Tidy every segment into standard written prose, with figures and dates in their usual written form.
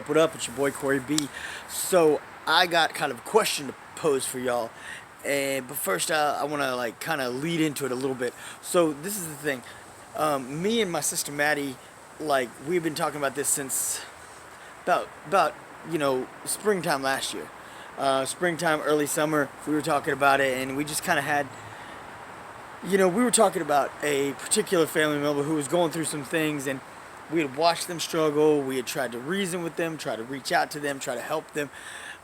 What up? It's your boy Corey B. So I got kind of a question to pose for y'all, but first I want to like kind of lead into it a little bit. So this is the thing. Me and my sister Maddie, like we've been talking about this since about springtime last year. Springtime, early summer, we were talking about it, and we just kind of had, we were talking about a particular family member who was going through some things, and we had watched them struggle. We had tried to reason with them, try to reach out to them, try to help them.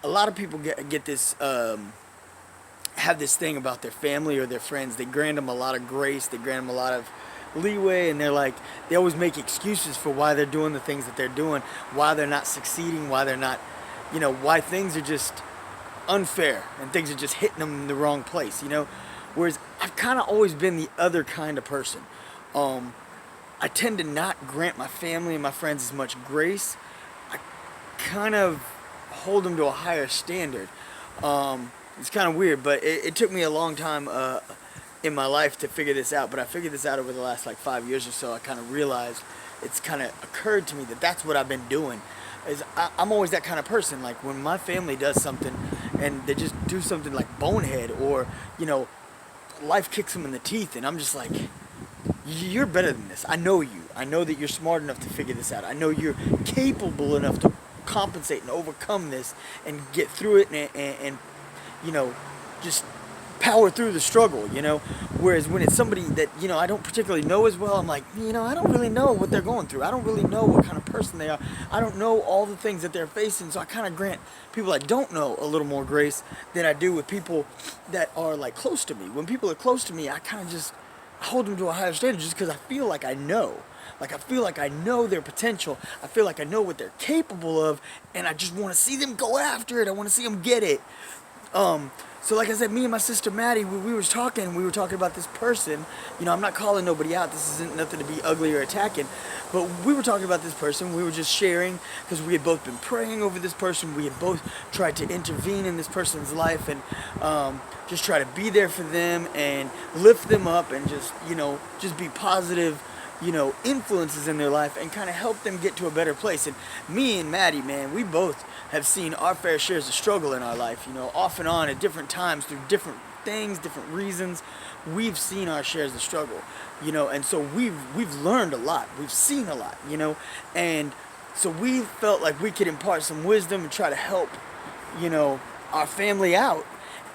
A lot of people get this, have this thing about their family or their friends. They grant them a lot of grace. They grant them a lot of leeway, and they always make excuses for why they're doing the things that they're doing, why they're not succeeding, why they're not, why things are just unfair and things are just hitting them in the wrong place, Whereas I've kind of always been the other kind of person. I tend to not grant my family and my friends as much grace. I kind of hold them to a higher standard. It's kind of weird, but it took me a long time in my life to figure this out. But I figured this out over the last 5 years or so. I kind of realized, it's kind of occurred to me that that's what I've been doing. I'm always that kind of person. Like when my family does something and they just do something like bonehead, or life kicks them in the teeth, and I'm just like, you're better than this. I know you. I know that you're smart enough to figure this out. I know you're capable enough to compensate and overcome this and get through it and just power through the struggle, Whereas when it's somebody that, I don't particularly know as well, I'm like, I don't really know what they're going through. I don't really know what kind of person they are. I don't know all the things that they're facing. So I kind of grant people I don't know a little more grace than I do with people that are close to me. When people are close to me, I kind of just hold them to a higher standard just because I feel like I know. I feel like I know their potential. I feel like I know what they're capable of, and I just want to see them go after it. I want to see them get it. So like I said, me and my sister Maddie, we were talking about this person. I'm not calling nobody out. This isn't nothing to be ugly or attacking. But we were talking about this person. We were just sharing because we had both been praying over this person. We had both tried to intervene in this person's life and just try to be there for them and lift them up and just be positive, influences in their life and kind of help them get to a better place. And me and Maddie, man, we both have seen our fair shares of struggle in our life, off and on at different times through different things, different reasons. We've seen our shares of struggle, and so we've learned a lot. We've seen a lot, and so we felt like we could impart some wisdom and try to help, our family out.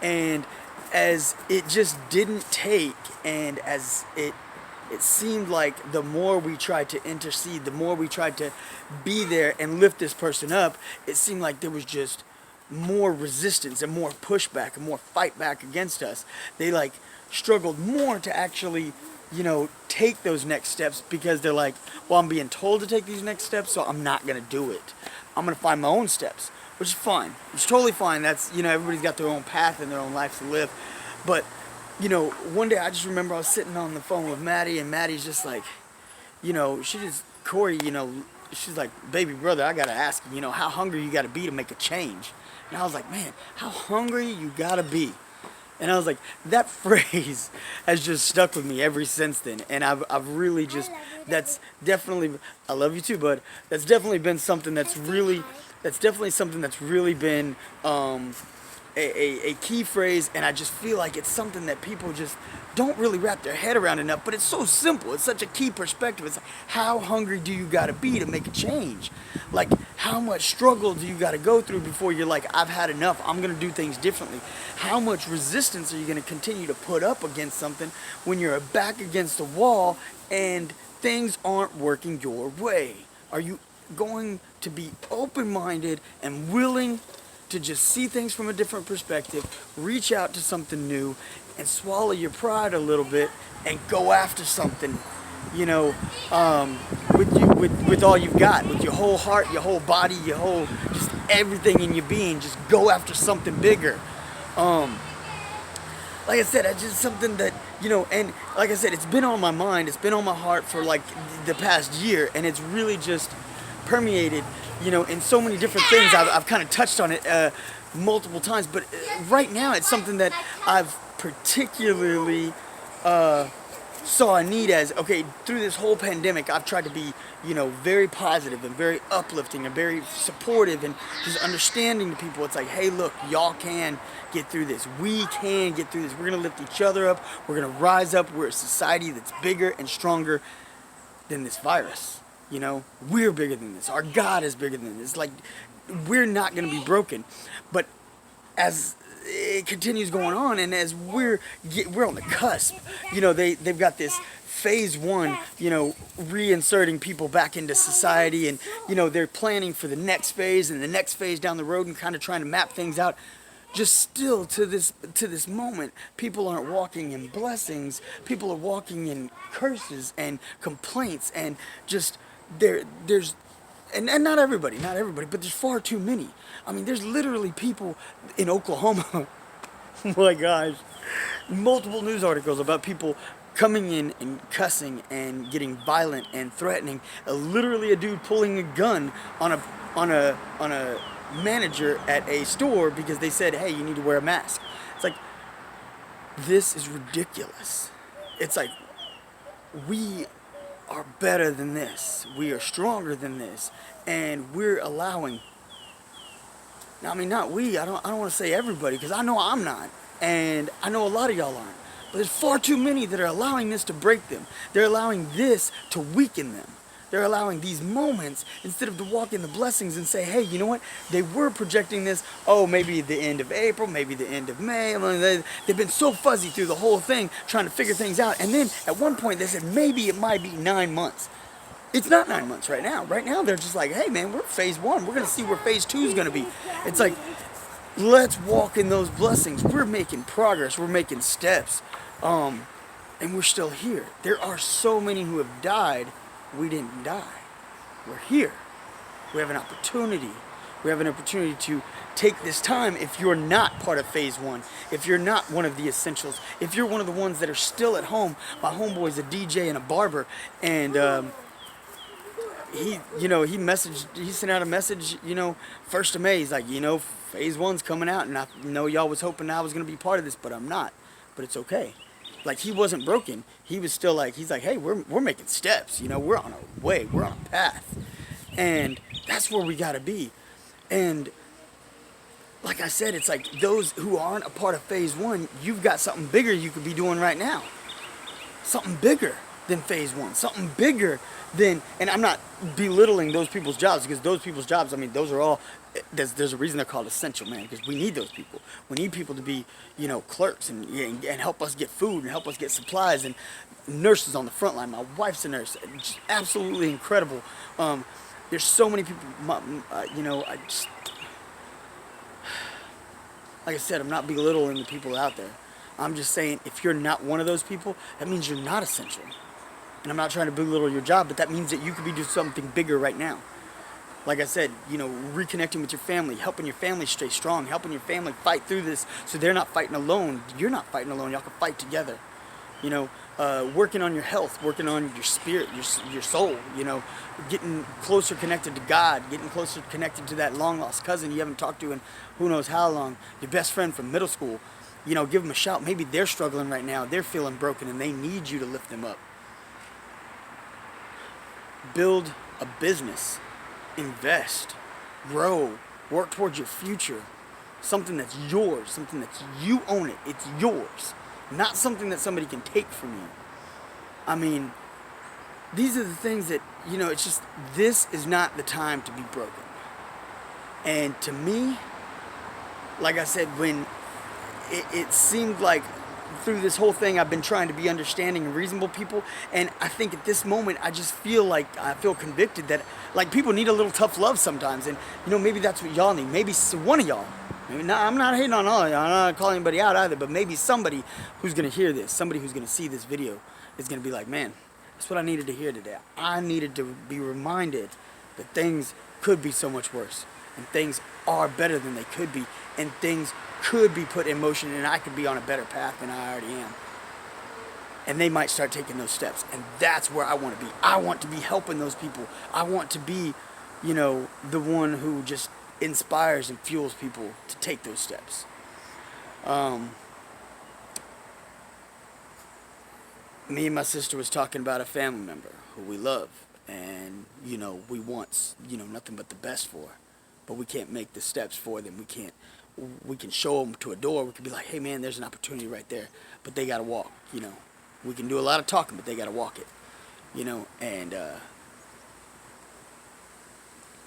And as it just didn't take, and as it seemed like the more we tried to intercede, the more we tried to be there and lift this person up, it seemed like there was just more resistance and more pushback and more fight back against us. They struggled more to actually, take those next steps because they're like, well, I'm being told to take these next steps, so I'm not going to do it. I'm going to find my own steps, which is fine. It's totally fine. That's, everybody's got their own path and their own life to live. But one day I just remember I was sitting on the phone with Maddie, and Maddie's just like, Corey, she's like, baby brother, I gotta ask you, how hungry you gotta be to make a change. And I was like, man, how hungry you gotta be. And I was like, that phrase has just stuck with me ever since then. And I've really just, that's definitely, I love you too, bud. That's definitely been something that's really been, a key phrase, and I just feel like it's something that people just don't really wrap their head around enough, but it's so simple. It's such a key perspective. It's like, how hungry do you gotta be to make a change? How much struggle do you gotta go through before you're like, I've had enough, I'm gonna do things differently? How much resistance are you gonna continue to put up against something when you're back against the wall and things aren't working your way? Are you going to be open-minded and willing to just see things from a different perspective, reach out to something new, and swallow your pride a little bit and go after something, with all you've got, with your whole heart, your whole body, your whole, just everything in your being, just go after something bigger. Like I said, it's just something that, and like I said, it's been on my mind, it's been on my heart for the past year, and it's really just permeated, in so many different things. I've kind of touched on it multiple times, but right now it's something that I've particularly saw a need as, okay, through this whole pandemic, I've tried to be, very positive and very uplifting and very supportive and just understanding to people. It's like, hey, look, y'all can get through this. We can get through this. We're going to lift each other up. We're going to rise up. We're a society that's bigger and stronger than this virus. We're bigger than this. Our God is bigger than this. Like, we're not going to be broken. But as it continues going on, and as we're on the cusp, they've got this phase one, reinserting people back into society, and they're planning for the next phase and the next phase down the road, and kind of trying to map things out. Just still to this moment, people aren't walking in blessings. People are walking in curses and complaints, and just there's and not everybody, but there's far too many. I mean, there's literally people in Oklahoma. Oh my gosh, multiple news articles about people coming in and cussing and getting violent and threatening. Literally, a dude pulling a gun on a manager at a store because they said, "Hey, you need to wear a mask." It's like, this is ridiculous. It's like, we are better than this. We are stronger than this, and we're allowing. Now, I mean, not we. I don't want to say everybody, because I know I'm not, and I know a lot of y'all aren't. But there's far too many that are allowing this to break them. They're allowing this to weaken them. They're allowing these moments, instead of to walk in the blessings and say, hey, you know what? They were projecting this, maybe the end of April, maybe the end of May. I mean, they've been so fuzzy through the whole thing, trying to figure things out. And then at one point they said, maybe it might be 9 months. It's not 9 months right now. Right now they're just like, hey man, we're phase one. We're going to see where phase two is going to be. It's like, let's walk in those blessings. We're making progress. We're making steps. And we're still here. There are so many who have died. We didn't die. We're here. We have an opportunity. We have an opportunity to take this time. If you're not part of phase one, if you're not one of the essentials, if you're one of the ones that are still at home. My homeboy's a DJ and a barber, and he sent out a message, 1st of May. He's like, phase one's coming out, and I know y'all was hoping I was gonna be part of this, but I'm not. But it's okay. Like, he wasn't broken. He was still like, he's like, hey, we're making steps. We're on a way. We're on a path. And that's where we got to be. And like I said, it's like those who aren't a part of phase one, you've got something bigger you could be doing right now. Something bigger than phase one. Something bigger than, and I'm not belittling those people's jobs, because those people's jobs, I mean, those are all, there's a reason they're called essential, man, because we need those people. We need people to be, clerks and help us get food and help us get supplies, and nurses on the front line. My wife's a nurse. Just absolutely incredible. There's so many people, I just, like I said, I'm not belittling the people out there. I'm just saying, if you're not one of those people, that means you're not essential. And I'm not trying to belittle your job, but that means that you could be doing something bigger right now. Like I said, reconnecting with your family, helping your family stay strong, helping your family fight through this so they're not fighting alone. You're not fighting alone. Y'all can fight together. Working on your health, working on your spirit, your soul, getting closer connected to God, getting closer connected to that long-lost cousin you haven't talked to in who knows how long, your best friend from middle school. Give them a shout. Maybe they're struggling right now. They're feeling broken, and they need you to lift them up. Build a business. Invest. Grow. Work towards your future. Something that's yours. Something that's you own it. It's yours. Not something that somebody can take from you. I mean, these are the things that, it's just, this is not the time to be broken. And to me, like I said, when it seemed like through this whole thing I've been trying to be understanding and reasonable people, and I think at this moment I just feel like I feel convicted that like people need a little tough love sometimes, and maybe that's what y'all need. Maybe one of y'all, maybe not, I'm not hating on all of y'all, I'm not calling anybody out either, but maybe somebody who's going to hear this, somebody who's going to see this video is going to be like, man, that's what I needed to hear today. I needed to be reminded that things could be so much worse, and things are better than they could be, and things could be put in motion, and I could be on a better path than I already am. And they might start taking those steps, and that's where I want to be. I want to be helping those people. I want to be, the one who just inspires and fuels people to take those steps. me and my sister was talking about a family member who we love, and we want nothing but the best for her, but we can't make the steps for them. We can show them to a door. We can be like, hey man, there's an opportunity right there, but they gotta walk. We can do a lot of talking, but they gotta walk it. And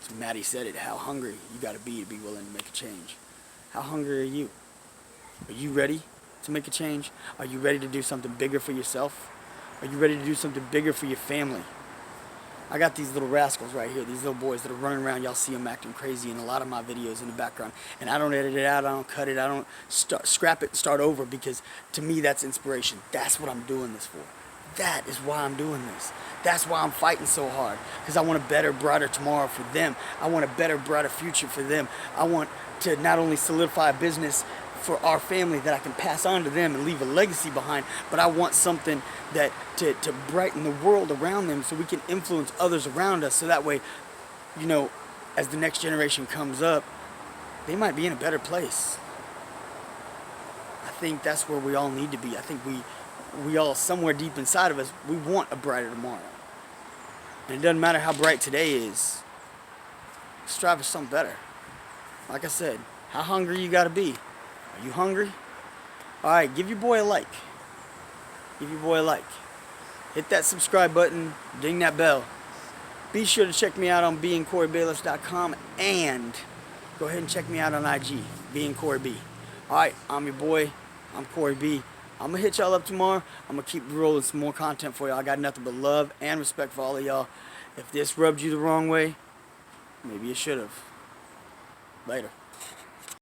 so Maddie said it, how hungry you gotta be to be willing to make a change. How hungry are you? Are you ready to make a change? Are you ready to do something bigger for yourself? Are you ready to do something bigger for your family? I got these little rascals right here, these little boys that are running around. Y'all see them acting crazy in a lot of my videos in the background. And I don't edit it out, I don't cut it, I don't scrap it and start over, because to me that's inspiration. That's what I'm doing this for. That is why I'm doing this. That's why I'm fighting so hard. Because I want a better, brighter tomorrow for them. I want a better, brighter future for them. I want to not only solidify a business for our family that I can pass on to them and leave a legacy behind, but I want something that to brighten the world around them, so we can influence others around us, so that way, as the next generation comes up, they might be in a better place. I think that's where we all need to be. I think we all, somewhere deep inside of us, we want a brighter tomorrow. And it doesn't matter how bright today is. Strive for something better. Like I said, how hungry you gotta be. Are you hungry? Alright, give your boy a like. Give your boy a like. Hit that subscribe button. Ding that bell. Be sure to check me out on beingcoreybayless.com, and go ahead and check me out on IG, beingcoreyb. Alright, I'm your boy. I'm Corey B. I'm going to hit y'all up tomorrow. I'm going to keep rolling some more content for y'all. I got nothing but love and respect for all of y'all. If this rubbed you the wrong way, maybe it should have. Later.